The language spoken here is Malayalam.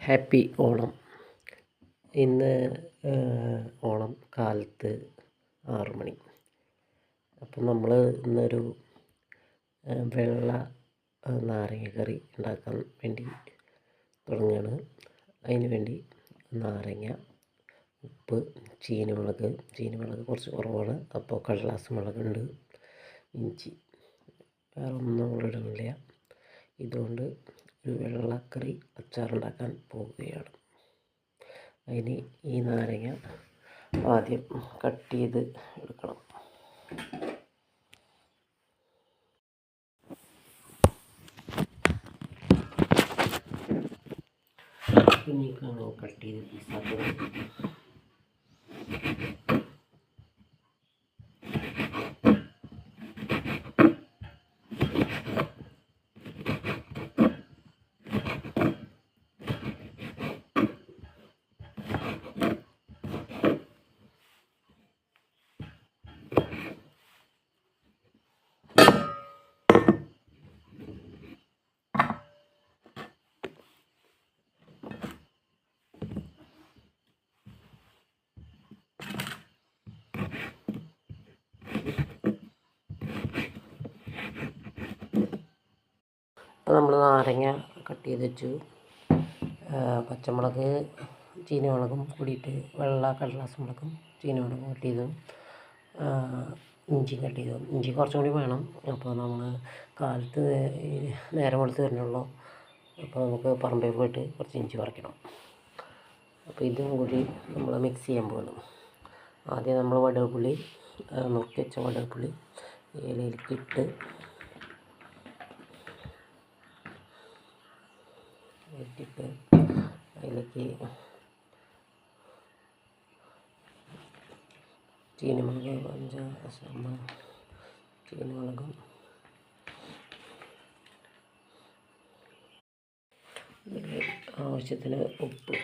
ഹാപ്പി ഓണം. ഇന്ന് ഓണം കാലത്ത് 6 മണി. അപ്പം നമ്മൾ ഇന്നൊരു വെള്ള നാരങ്ങ കറി ഉണ്ടാക്കാൻ വേണ്ടി തുടങ്ങുകയാണ്. അതിന് വേണ്ടി നാരങ്ങ, ഉപ്പ്, ചീനിമുളക് കുറച്ച് കുറവാണ്, അപ്പോൾ കടലാസ് മുളകുണ്ട്, ഇഞ്ചി, വേറെ ഒന്നും നമ്മൾ ഇടുന്നില്ല. ഇതുകൊണ്ട് ഒരു വെള്ളക്കറി അച്ചാറുണ്ടാക്കാൻ പോവുകയാണ്. അതിന് ഈ നാരങ്ങ ആദ്യം കട്ട് ചെയ്ത് എടുക്കണം. കുഞ്ഞിക്കാണ് കട്ട് ചെയ്ത് പീസാക്കുന്നത്. അപ്പോൾ നമ്മൾ നാരങ്ങ കട്ട് ചെയ്ത് വെച്ചു. പച്ചമുളക്, ചീനിമുളകും കൂടിയിട്ട് വെള്ള കടലാസ് മുളകും ചീനിമുളകും കട്ട് ചെയ്തു. ഇഞ്ചി കട്ട് ചെയ്തു. ഇഞ്ചി കുറച്ചും കൂടി വേണം. അപ്പോൾ നമ്മൾ കാലത്ത് നേരം വെളുത്ത് വരുന്നുള്ളൂ. അപ്പോൾ നമുക്ക് പറമ്പിൽ പോയിട്ട് കുറച്ച് ഇഞ്ചി പറിക്കണം. അപ്പോൾ ഇതും കൂടി നമ്മൾ മിക്സ് ചെയ്യാൻ പോകണം. ആദ്യം നമ്മൾ വടുകപ്പുളി, നുറുക്കി വെച്ച വടുകപ്പുളി ഇലയിലേക്കിട്ട് അതിലേക്ക് ചീനിമുളക്, ചീനിമുളകും ആവശ്യത്തിന് ഉപ്പ്,